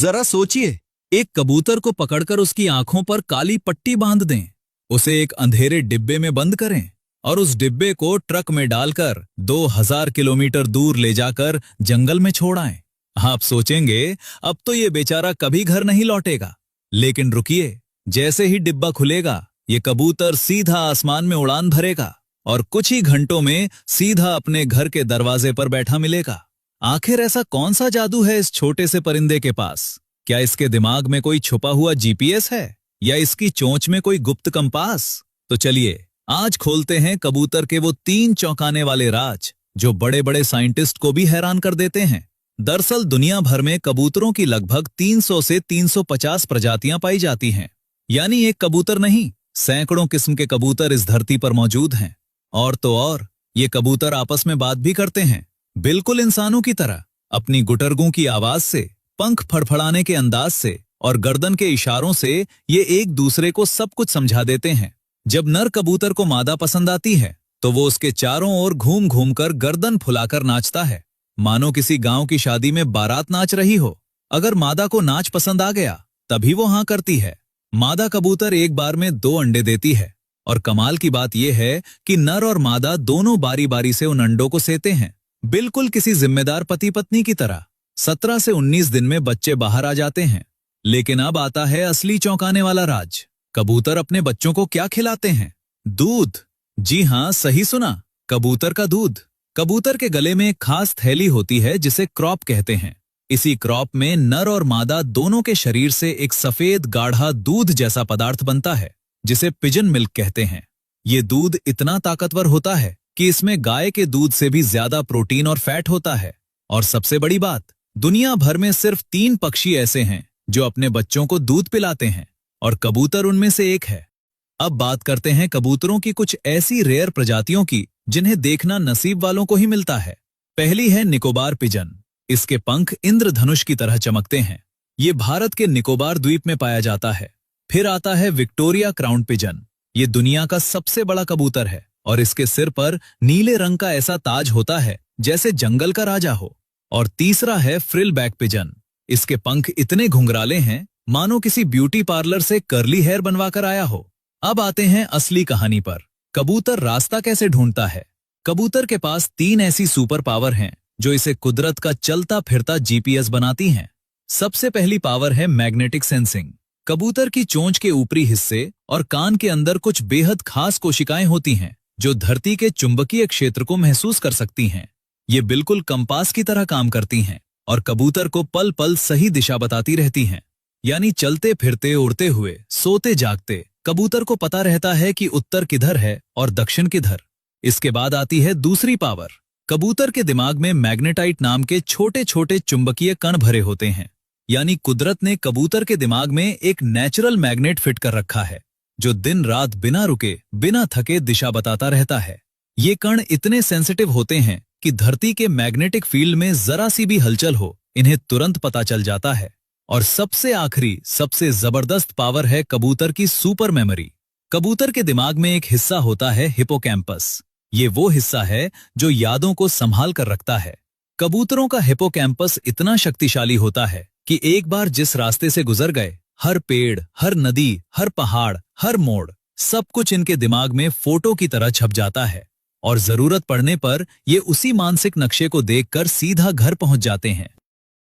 जरा सोचिए, एक कबूतर को पकड़कर उसकी आंखों पर काली पट्टी बांध दें, उसे एक अंधेरे डिब्बे में बंद करें और उस डिब्बे को ट्रक में डालकर 2000 किलोमीटर दूर ले जाकर जंगल में छोड़ आएं। आप सोचेंगे अब तो ये बेचारा कभी घर नहीं लौटेगा, लेकिन रुकिए, जैसे ही डिब्बा खुलेगा ये कबूतर सीधा आसमान में उड़ान भरेगा और कुछ ही घंटों में सीधा अपने घर के दरवाजे पर बैठा मिलेगा। आखिर ऐसा कौन सा जादू है इस छोटे से परिंदे के पास? क्या इसके दिमाग में कोई छुपा हुआ जीपीएस है या इसकी चोंच में कोई गुप्त कंपास? तो चलिए आज खोलते हैं कबूतर के वो 3 चौंकाने वाले राज जो बड़े बड़े साइंटिस्ट को भी हैरान कर देते हैं। दरअसल दुनिया भर में कबूतरों की लगभग 300 से 350 प्रजातियां पाई जाती हैं। यानी एक कबूतर नहीं, सैकड़ों किस्म के कबूतर इस धरती पर मौजूद हैं। और तो और ये कबूतर आपस में बात भी करते हैं, बिल्कुल इंसानों की तरह। अपनी गुटरगू की आवाज से, पंख फड़फड़ाने के अंदाज से और गर्दन के इशारों से ये एक दूसरे को सब कुछ समझा देते हैं। जब नर कबूतर को मादा पसंद आती है तो वो उसके चारों ओर घूम घूम कर गर्दन फुलाकर नाचता है, मानो किसी गांव की शादी में बारात नाच रही हो। अगर मादा को नाच पसंद आ गया तभी वो हाँ करती है। मादा कबूतर एक बार में 2 अंडे देती है और कमाल की बात यह है कि नर और मादा दोनों बारी बारी से उन अंडों को सेते हैं, बिल्कुल किसी जिम्मेदार पति पत्नी की तरह। 17 से 19 दिन में बच्चे बाहर आ जाते हैं। लेकिन अब आता है असली चौंकाने वाला राज। कबूतर अपने बच्चों को क्या खिलाते हैं? दूध। जी हां, सही सुना, कबूतर का दूध। कबूतर के गले में एक खास थैली होती है जिसे क्रॉप कहते हैं। इसी क्रॉप में नर और मादा दोनों के शरीर से एक सफेद गाढ़ा दूध जैसा पदार्थ बनता है जिसे पिजन मिल्क कहते हैं। ये दूध इतना ताकतवर होता है कि इसमें गाय के दूध से भी ज्यादा प्रोटीन और फैट होता है। और सबसे बड़ी बात, दुनिया भर में सिर्फ 3 पक्षी ऐसे हैं जो अपने बच्चों को दूध पिलाते हैं और कबूतर उनमें से एक है। अब बात करते हैं कबूतरों की कुछ ऐसी रेयर प्रजातियों की जिन्हें देखना नसीब वालों को ही मिलता है। पहली है निकोबार पिजन। इसके पंख इंद्रधनुष की तरह चमकते हैं। ये भारत के निकोबार द्वीप में पाया जाता है। फिर आता है विक्टोरिया क्राउन पिजन। ये दुनिया का सबसे बड़ा कबूतर है और इसके सिर पर नीले रंग का ऐसा ताज होता है जैसे जंगल का राजा हो। और तीसरा है फ्रिल बैक पिजन। इसके पंख इतने घुंघराले हैं मानो किसी ब्यूटी पार्लर से कर्ली हेयर बनवाकर आया हो। अब आते हैं असली कहानी पर। कबूतर रास्ता कैसे ढूंढता है? कबूतर के पास 3 ऐसी सुपर पावर हैं जो इसे कुदरत का चलता फिरता जीपीएस बनाती हैं। सबसे पहली पावर है मैग्नेटिक सेंसिंग। कबूतर की चोंच के ऊपरी हिस्से और कान के अंदर कुछ बेहद खास कोशिकाएं होती हैं जो धरती के चुंबकीय क्षेत्र को महसूस कर सकती हैं। ये बिल्कुल कंपास की तरह काम करती हैं और कबूतर को पल पल सही दिशा बताती रहती हैं। यानी चलते फिरते, उड़ते हुए, सोते जागते कबूतर को पता रहता है कि उत्तर किधर है और दक्षिण किधर। इसके बाद आती है दूसरी पावर। कबूतर के दिमाग में मैग्नेटाइट नाम के छोटे छोटे चुंबकीय कण भरे होते हैं। यानी कुदरत ने कबूतर के दिमाग में एक नेचुरल मैग्नेट फिट कर रखा है जो दिन रात बिना रुके, बिना थके दिशा बताता रहता है। ये कण इतने सेंसिटिव होते हैं कि धरती के मैग्नेटिक फील्ड में जरा सी भी हलचल हो इन्हें तुरंत पता चल जाता है। और सबसे आखिरी, सबसे जबरदस्त पावर है कबूतर की सुपर मेमोरी। कबूतर के दिमाग में एक हिस्सा होता है हिपोकैम्पस। ये वो हिस्सा है जो यादों को संभाल कर रखता है। कबूतरों का हिपोकैम्पस इतना शक्तिशाली होता है कि एक बार जिस रास्ते से गुजर गए, हर पेड़, हर नदी, हर पहाड़, हर मोड़, सब कुछ इनके दिमाग में फोटो की तरह छप जाता है। और जरूरत पड़ने पर ये उसी मानसिक नक्शे को देखकर सीधा घर पहुंच जाते हैं।